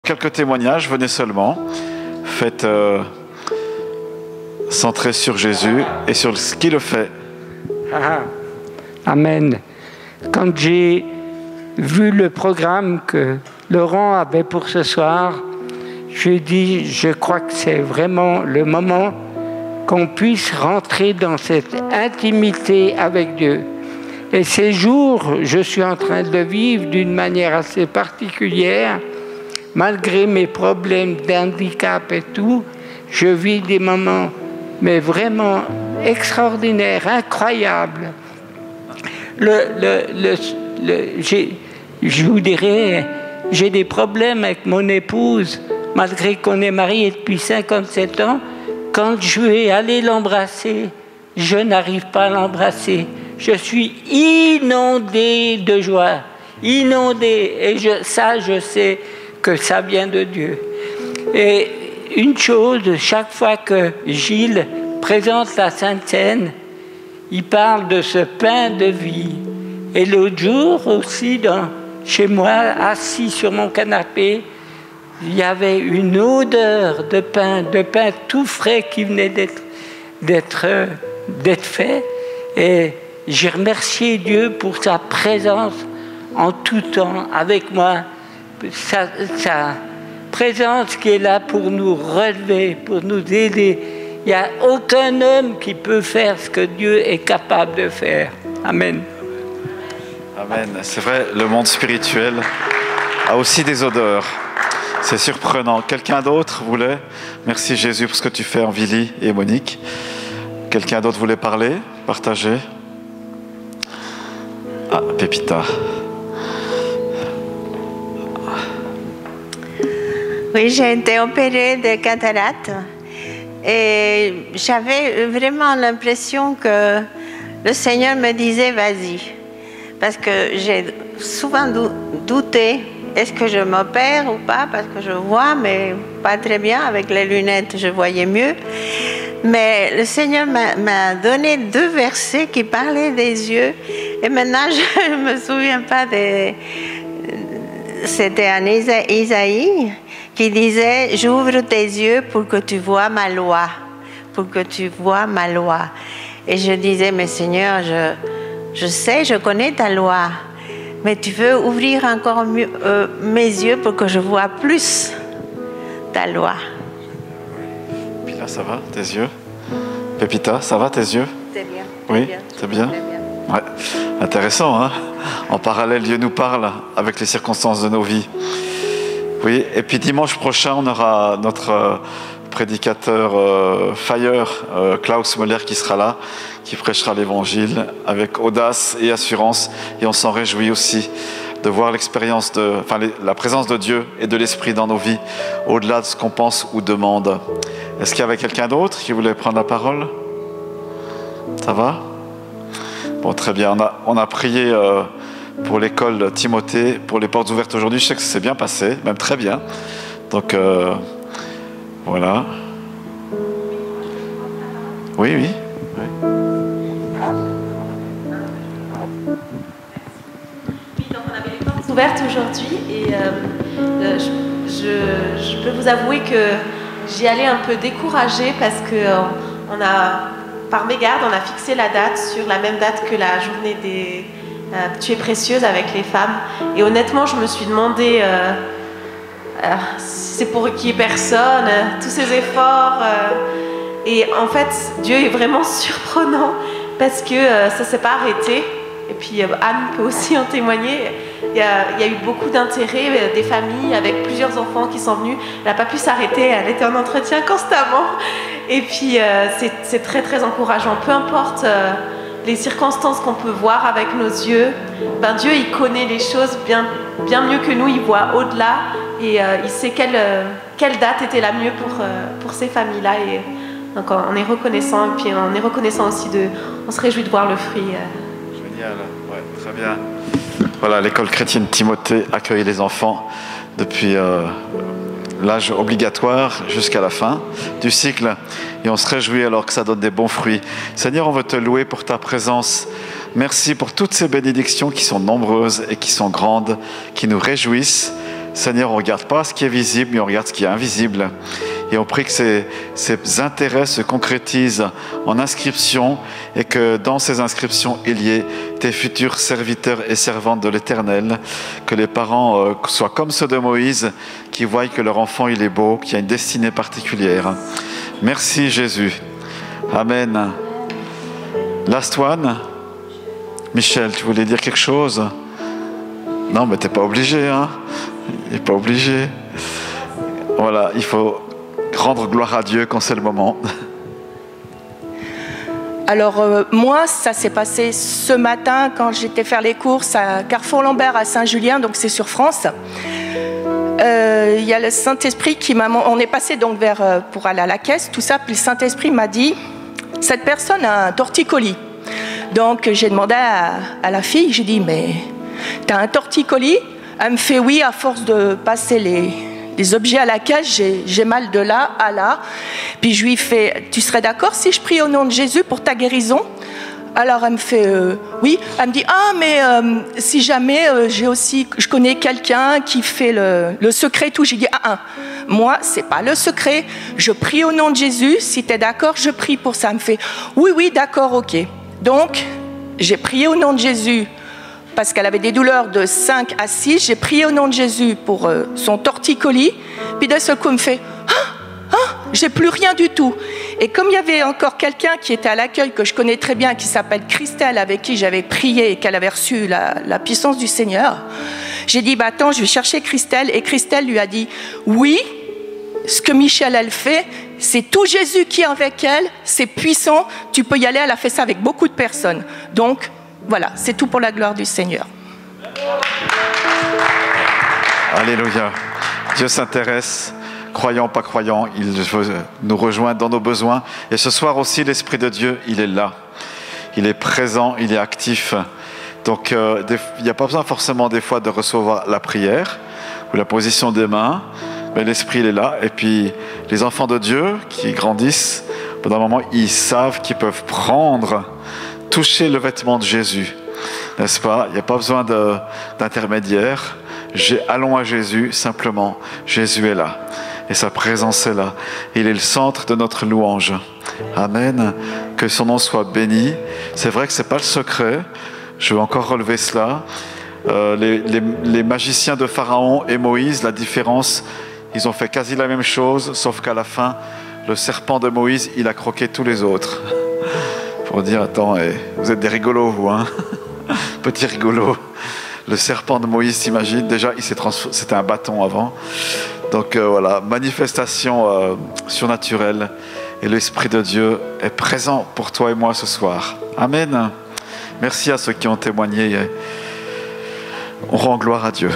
Quelques témoignages, venez seulement. Faites centrer sur Jésus et sur ce qu'il fait. Amen. Quand j'ai vu le programme que Laurent avait pour ce soir, je dis, je crois que c'est vraiment le moment qu'on puisse rentrer dans cette intimité avec Dieu. Et ces jours, je suis en train de vivre d'une manière assez particulière. Malgré mes problèmes d'handicap et tout, je vis des moments, mais vraiment extraordinaires, incroyables. Je vous dirais, j'ai des problèmes avec mon épouse, malgré qu'on est mariés depuis 57 ans. Quand je vais aller l'embrasser, je n'arrive pas à l'embrasser. Je suis inondé de joie, inondé. Et je sais que ça vient de Dieu. Et une chose, chaque fois que Gilles présente la Sainte Seine, il parle de ce pain de vie. Et l'autre jour aussi, chez moi, assis sur mon canapé, il y avait une odeur de pain tout frais qui venait d'être fait. Et j'ai remercié Dieu pour sa présence en tout temps avec moi. Sa présence qui est là pour nous relever, pour nous aider. Il n'y a aucun homme qui peut faire ce que Dieu est capable de faire. Amen. Amen. C'est vrai, le monde spirituel a aussi des odeurs. C'est surprenant. Quelqu'un d'autre voulait? Merci Jésus pour ce que tu fais en Vili et Monique. Quelqu'un d'autre voulait parler, partager? Ah, Pépita. Oui, j'ai été opérée de cataracte et j'avais vraiment l'impression que le Seigneur me disait vas-y, parce que j'ai souvent douté, est-ce que je m'opère ou pas, parce que je vois mais pas très bien, avec les lunettes je voyais mieux, mais le Seigneur m'a donné 2 versets qui parlaient des yeux et maintenant je ne me souviens pas c'était en Isaïe qui disait « J'ouvre tes yeux pour que tu vois ma loi, pour que tu vois ma loi. » Et je disais « Mais Seigneur, je sais, je connais ta loi, mais tu veux ouvrir encore mieux, mes yeux pour que je vois plus ta loi. » Puis là, ça va, tes yeux? Pépita, ça va, tes yeux? C'est bien. Oui, c'est bien? Ouais. Intéressant, hein? En parallèle, Dieu nous parle avec les circonstances de nos vies. Oui, et puis dimanche prochain, on aura notre prédicateur Fire, Klaus Moller, qui sera là, qui prêchera l'évangile avec audace et assurance. Et on s'en réjouit aussi de voir la présence de Dieu et de l'Esprit dans nos vies, au-delà de ce qu'on pense ou demande. Est-ce qu'il y avait quelqu'un d'autre qui voulait prendre la parole? Ça va? Bon, très bien. On a prié pour l'école Timothée, pour les portes ouvertes aujourd'hui. Je sais que ça s'est bien passé, même très bien. Donc, voilà. Oui, oui. Oui, donc on avait les portes ouvertes aujourd'hui et je peux vous avouer que j'y allais un peu découragée parce que par mégarde, on a fixé la date sur la même date que la journée des Tu es précieuse avec les femmes. Et honnêtement, je me suis demandé si c'est pour qu'il n'y ait personne, tous ces efforts. Et en fait, Dieu est vraiment surprenant parce que ça ne s'est pas arrêté. Et puis Anne peut aussi en témoigner. Il y a eu beaucoup d'intérêt, des familles avec plusieurs enfants qui sont venus. Elle n'a pas pu s'arrêter, elle était en entretien constamment. Et puis c'est très très encourageant. Peu importe les circonstances qu'on peut voir avec nos yeux, Dieu il connaît les choses bien mieux que nous, il voit au-delà et il sait quelle date était la mieux pour ces familles-là. Et donc on est reconnaissant et puis on est reconnaissant aussi on se réjouit de voir le fruit. Génial, ouais, très bien. Voilà, l'école chrétienne Timothée accueille les enfants depuis l'âge obligatoire jusqu'à la fin du cycle. Et on se réjouit alors que ça donne des bons fruits. Seigneur, on veut te louer pour ta présence. Merci pour toutes ces bénédictions qui sont nombreuses et qui sont grandes, qui nous réjouissent. Seigneur, on ne regarde pas ce qui est visible, mais on regarde ce qui est invisible. Et on prie que ces intérêts se concrétisent en inscriptions et que dans ces inscriptions, il y ait tes futurs serviteurs et servantes de l'Éternel, que les parents soient comme ceux de Moïse, qui voient que leur enfant il est beau, qu'il y a une destinée particulière. Merci Jésus. Amen. Last one. Michel, tu voulais dire quelque chose? Non, mais tu n'es pas obligé, hein? Il n'est pas obligé. Voilà, il faut rendre gloire à Dieu quand c'est le moment. Alors moi, ça s'est passé ce matin quand j'étais faire les courses à Carrefour Lambert à Saint-Julien, donc c'est sur France. Il y a le Saint-Esprit qui m'a... On est passé donc pour aller à la caisse, tout ça, puis le Saint-Esprit m'a dit « Cette personne a un torticolis ». Donc j'ai demandé à la fille, j'ai dit « Mais t'as un torticolis ?» Elle me fait « Oui, à force de passer les objets à la caisse, j'ai mal de là à là. » Puis je lui fais « Tu serais d'accord si je prie au nom de Jésus pour ta guérison ?» Alors elle me fait oui. Elle me dit « Ah, mais si jamais je connais quelqu'un qui fait le secret et tout. » J'ai dit « Ah, moi, c'est pas le secret. Je prie au nom de Jésus. Si tu es d'accord, je prie pour ça. » Elle me fait « Oui, d'accord, ok. » Donc, j'ai prié au nom de Jésus parce qu'elle avait des douleurs de 5 à 6. J'ai prié au nom de Jésus pour son torticolis. Puis d'un seul coup, elle me fait j'ai plus rien du tout. Et comme il y avait encore quelqu'un qui était à l'accueil, que je connais très bien, qui s'appelle Christelle, avec qui j'avais prié et qu'elle avait reçu la puissance du Seigneur, j'ai dit, attends, je vais chercher Christelle. Et Christelle lui a dit, oui, ce que Michel, elle fait, c'est tout Jésus qui est avec elle, c'est puissant, tu peux y aller. Elle a fait ça avec beaucoup de personnes. Donc, voilà, c'est tout pour la gloire du Seigneur. Alléluia. Dieu s'intéresse. Croyants, pas croyants, il veut nous rejoindre dans nos besoins. Et ce soir aussi, l'Esprit de Dieu, il est là. Il est présent, il est actif. Donc, il n'y a pas besoin forcément des fois de recevoir la prière ou la position des mains, mais l'Esprit, il est là. Et puis, les enfants de Dieu qui grandissent, pendant un moment, ils savent qu'ils peuvent toucher le vêtement de Jésus. N'est-ce pas? Il n'y a pas besoin d'intermédiaire. Allons à Jésus, simplement. Jésus est là. Et sa présence est là. Il est le centre de notre louange. Amen. Que son nom soit béni. C'est vrai que ce n'est pas le secret. Je veux encore relever cela. Les magiciens de Pharaon et Moïse, la différence, ils ont fait quasi la même chose, sauf qu'à la fin, le serpent de Moïse, il a croqué tous les autres. Pour dire, attends, vous êtes des rigolos, vous, hein? Petit rigolo. Le serpent de Moïse, t'imagines, déjà, c'était un bâton avant. Donc voilà, manifestation surnaturelle. Et l'Esprit de Dieu est présent pour toi et moi ce soir. Amen. Merci à ceux qui ont témoigné. On rend gloire à Dieu.